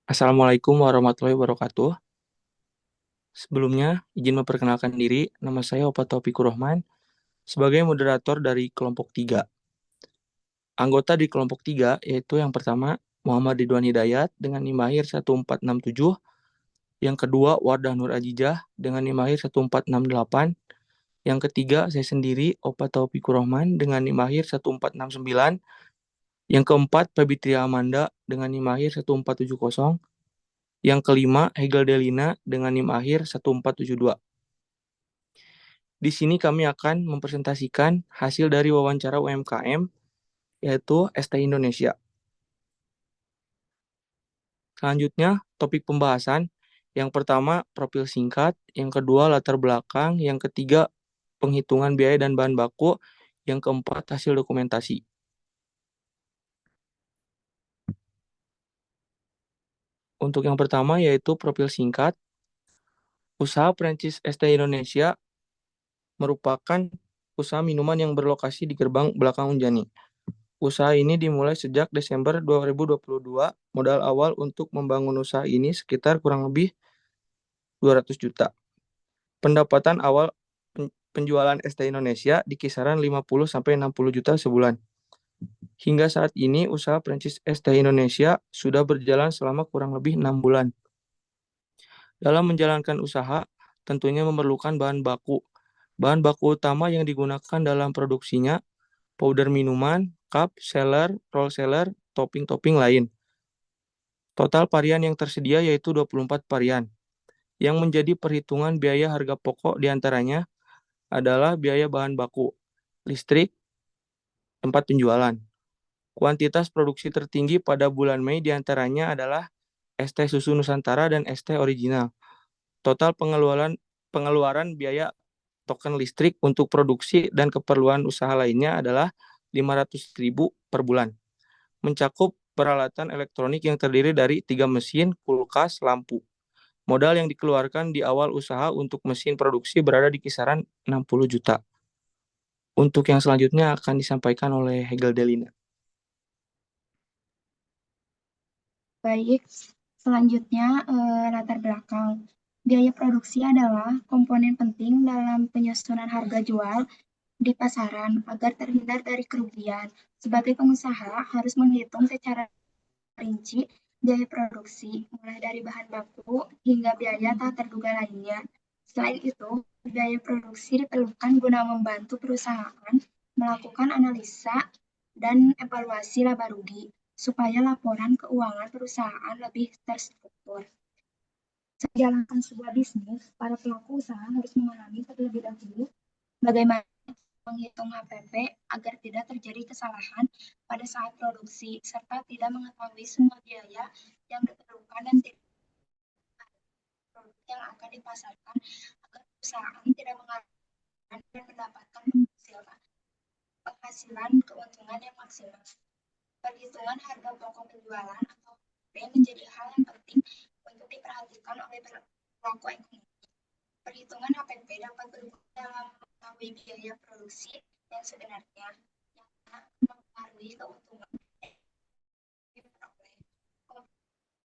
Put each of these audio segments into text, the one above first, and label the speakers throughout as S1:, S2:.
S1: Assalamualaikum warahmatullahi wabarakatuh. Sebelumnya, izin memperkenalkan diri, nama saya Opa Taufikur Rahman, sebagai moderator dari kelompok 3. Anggota di kelompok 3 yaitu yang pertama, Muhammad Ridwan Hidayat dengan NIM lahir 1467, yang kedua, Wardah Nur Ajijah dengan NIM lahir 1468, yang ketiga, saya sendiri, Opa Taufikur Rahman dengan NIM lahir 1469, yang keempat, Febitria Amanda dengan NIM lahir 1470, yang kelima, Hegel Delina dengan NIM akhir 1472. Di sini kami akan mempresentasikan hasil dari wawancara UMKM, yaitu ST Indonesia. Selanjutnya, topik pembahasan. Yang pertama, profil singkat. Yang kedua, latar belakang. Yang ketiga, penghitungan biaya dan bahan baku. Yang keempat, hasil dokumentasi. Untuk yang pertama, yaitu profil singkat. Usaha Prancis ST Indonesia merupakan usaha minuman yang berlokasi di gerbang belakang Unjani. Usaha ini dimulai sejak Desember 2022. Modal awal untuk membangun usaha ini sekitar kurang lebih 200 juta. Pendapatan awal penjualan ST Indonesia di kisaran 50-60 juta sebulan. Hingga saat ini, usaha Prancis ST Indonesia sudah berjalan selama kurang lebih 6 bulan. Dalam menjalankan usaha, tentunya memerlukan bahan baku. Bahan baku utama yang digunakan dalam produksinya powder minuman, cup, seller, roll seller, topping-topping lain. Total varian yang tersedia yaitu 24 varian. Yang menjadi perhitungan biaya harga pokok diantaranya adalah biaya bahan baku, listrik, tempat penjualan. Kuantitas produksi tertinggi pada bulan Mei diantaranya adalah ST Susu Nusantara dan ST Original. Total pengeluaran biaya token listrik untuk produksi dan keperluan usaha lainnya adalah 500.000 per bulan. Mencakup peralatan elektronik yang terdiri dari 3 mesin, kulkas, lampu. Modal yang dikeluarkan di awal usaha untuk mesin produksi berada di kisaran 60 juta. Untuk yang selanjutnya akan disampaikan oleh Hegel Delina.
S2: Baik, selanjutnya latar belakang. Biaya produksi adalah komponen penting dalam penyusunan harga jual di pasaran agar terhindar dari kerugian. Sebagai pengusaha harus menghitung secara rinci biaya produksi, mulai dari bahan baku hingga biaya tak terduga lainnya. Selain itu, biaya produksi diperlukan guna membantu perusahaan melakukan analisa dan evaluasi laba rugi, supaya laporan keuangan perusahaan lebih terstruktur. Saat menjalankan sebuah bisnis, para pelaku usaha harus memahami terlebih dahulu bagaimana menghitung HPP agar tidak terjadi kesalahan pada saat produksi, serta tidak mengetahui semua biaya yang diperlukan dan tidak produk yang akan dipasarkan agar perusahaan tidak mengalami dan mendapatkan penghasilan keuntungan yang maksimal. Perhitungan harga pokok penjualan atau HPP menjadi hal yang penting untuk diperhatikan oleh pelaku ekonomi. Perhitungan HPP dapat berguna dalam mengetahui biaya produksi yang sebenarnya yang mempengaruhi keuntungan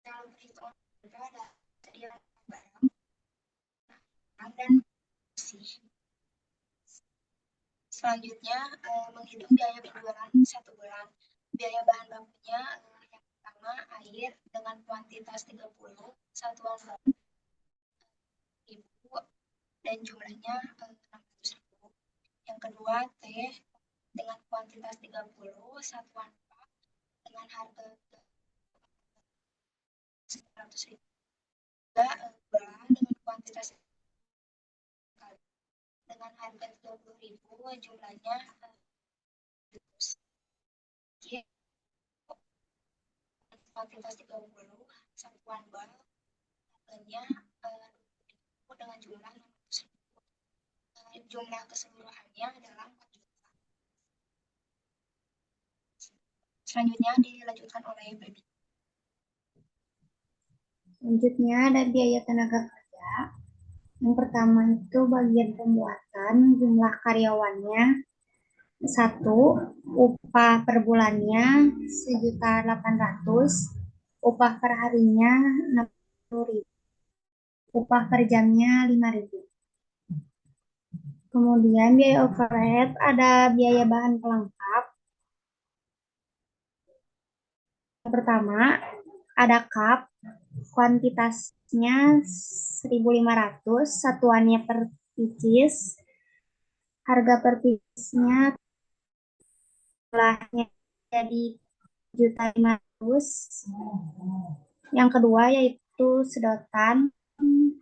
S2: dalam perhitungan HPP ada persediaan barang dan produksi. Selanjutnya, menghitung biaya penjualan 1 bulan. Biaya bahan bakunya yang pertama air dengan kuantitas 30 satuan bahan ribu dan jumlahnya 600.000. Yang kedua, teh dengan kuantitas 30 satuan pak dengan harga 100.000. Gula dengan kuantitas dengan harga 30.000 jumlahnya kuantitas 30 satuan bal harganya dengan jumlah 600.000. Jumlah keseluruhannya adalah 4 juta. Selanjutnya dilanjutkan oleh Baby.
S3: Selanjutnya ada biaya tenaga kerja. Yang pertama itu bagian pembuatan, jumlah karyawannya 1, upah per bulannya 1.800.000, upah per harinya 60.000, upah per jamnya 5.000. Kemudian biaya overhead ada biaya bahan pelengkap. Pertama, ada cup, kuantitasnya 1.500, satuannya per pieces. Harga per piecesnya jumlahnya jadi 1.500. Yang kedua yaitu sedotan,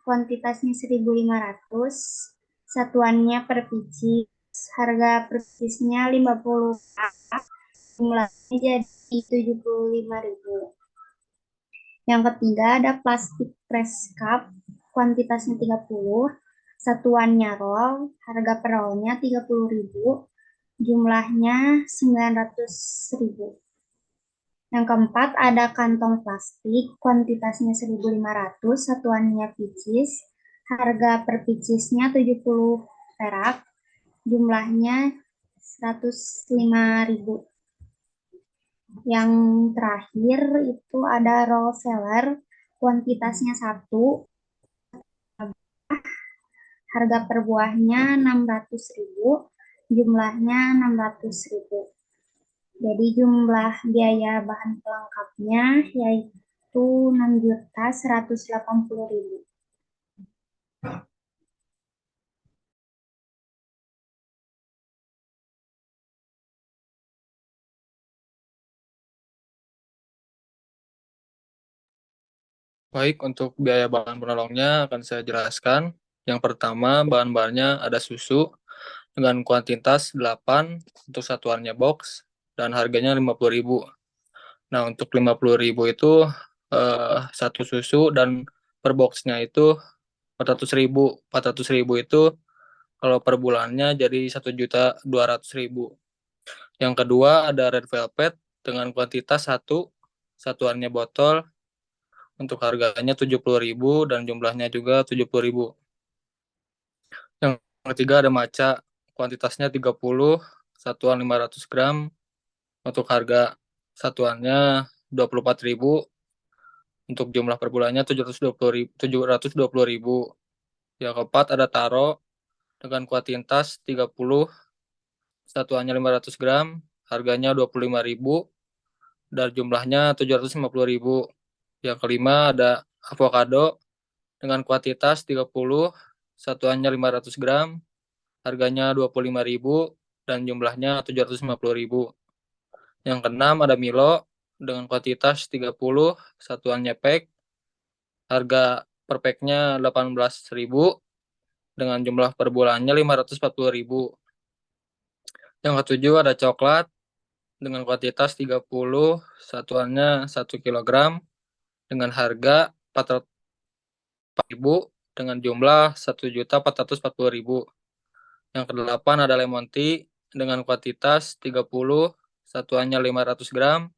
S3: kuantitasnya 1.500, satuannya per pieces. Harga per piecesnya 50, jumlahnya jadi 75.000. Yang ketiga ada plastik press cup, kuantitasnya 30, satuannya roll, harga per rollnya 30.000, jumlahnya 900.000. Yang keempat ada kantong plastik, kuantitasnya 1.500, satuannya pieces, harga per piecesnya 70 perak, jumlahnya 105.000. Yang terakhir itu ada roll seller, kuantitasnya 1, harga per buahnya 600.000, jumlahnya 600.000. Jadi jumlah biaya bahan pelengkapnya yaitu 6.180.000.
S4: Baik, untuk biaya bahan penolongnya akan saya jelaskan. Yang pertama, bahan-bahannya ada susu dengan kuantitas 8 untuk satuannya box dan harganya 50.000. Nah, untuk 50.000 itu satu susu dan per boxnya itu 400.000. 400.000 itu kalau per bulannya jadi 1.200.000. Yang kedua ada red velvet dengan kuantitas 1, satuannya botol, untuk harganya 70.000 dan jumlahnya juga 70.000. Yang ketiga ada matcha, kuantitasnya 30, satuan 500 gram, untuk harga satuannya 24.000, untuk jumlah per bulannya 720.000. Yang keempat ada taro dengan kuantitas 30, satuannya 500 gram, harganya 25.000 dan jumlahnya 750.000. Yang kelima ada avocado dengan kuantitas 30, satuannya 500 gram, harganya 25.000 dan jumlahnya 750.000. Yang keenam ada Milo dengan kuantitas 30, satuannya pack, harga per packnya 18.000 dengan jumlah per bulannya 540.000. Yang ketujuh ada coklat dengan kuantitas 30, satuannya 1 kg dengan harga 400.000 dengan jumlah 1.440.000. Yang kedelapan ada lemon tea dengan kuantitas 30, satuannya 500 gram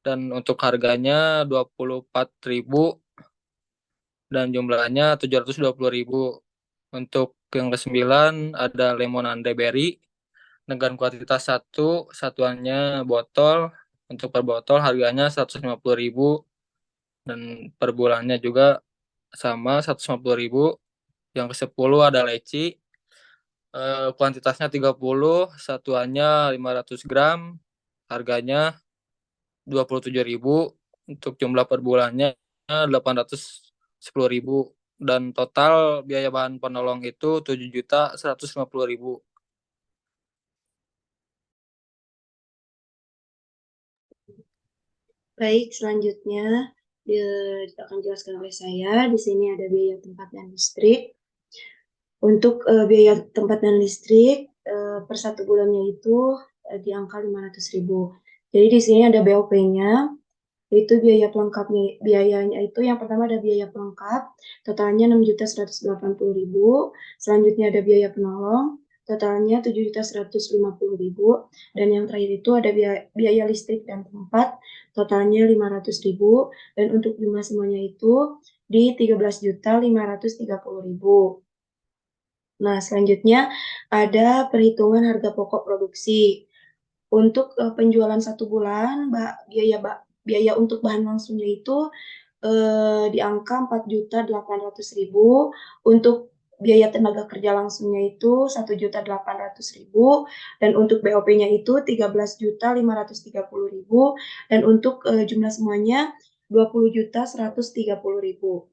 S4: dan untuk harganya 24.000 dan jumlahnya 720.000. Untuk yang kesembilan ada lemon ande berry dengan kuantitas 1, satuannya botol, untuk per botol harganya 150.000 dan per bulannya juga sama 150.000. Yang ke-10 ada leci, kuantitasnya 30, satuannya 500 gram, harganya 27.000, untuk jumlah per bulannya 810.000 dan total biaya bahan penolong itu 7.150.000.
S5: Baik, selanjutnya akan dijelaskan oleh saya. Di sini ada biaya tempat dan listrik. Untuk biaya tempat dan listrik per satu bulannya itu di angka 500.000. Jadi di sini ada BOP-nya, yaitu biaya pelengkapnya. Biayanya itu yang pertama ada biaya pelengkap, totalnya 6.180.000. Selanjutnya ada biaya penolong, totalnya 7.150.000. Dan yang terakhir itu ada biaya listrik dan tempat, totalnya 500.000. Dan untuk jumlah semuanya itu di 13.530.000. Nah, selanjutnya ada perhitungan harga pokok produksi. Untuk penjualan 1 bulan, biaya biaya untuk bahan langsungnya itu di angka 4.800.000, untuk biaya tenaga kerja langsungnya itu 1.800.000, dan untuk BOP-nya itu 13.530.000, dan untuk jumlah semuanya 20.130.000.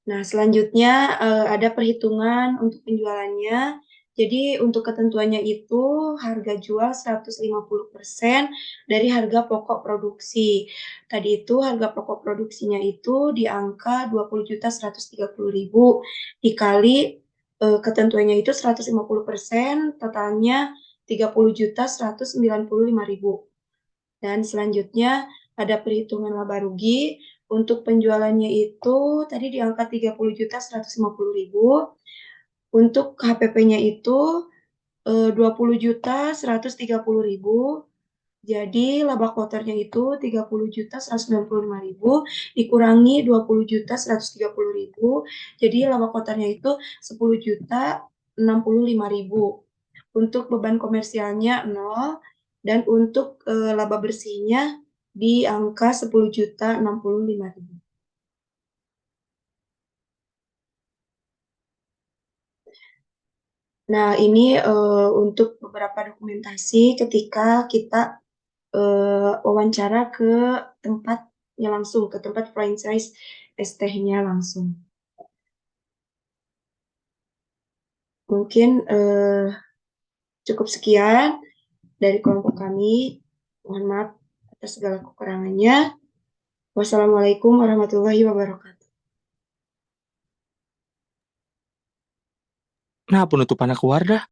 S5: Nah, selanjutnya ada perhitungan untuk penjualannya. Jadi untuk ketentuannya itu harga jual 150% dari harga pokok produksi. Tadi itu harga pokok produksinya itu di angka 20.130.000 dikali ketentuannya itu 150%, totalnya 30.195.000. Dan selanjutnya ada perhitungan laba rugi. Untuk penjualannya itu tadi di angka 30.150.000. Untuk HPP-nya itu 20.130.000. Jadi laba kotornya itu 30.195.000 dikurangi 20.130.000. Jadi laba kotornya itu 10.065.000. Untuk beban komersialnya 0, dan untuk laba bersihnya di angka 10.065.000. Nah, ini untuk beberapa dokumentasi ketika kita wawancara ke tempatnya langsung, ke tempat franchise ST-nya langsung. Mungkin cukup sekian dari kelompok kami. Mohon maaf atas segala kekurangannya. Wassalamualaikum warahmatullahi wabarakatuh.
S1: Nah, penutupannya keluar dah.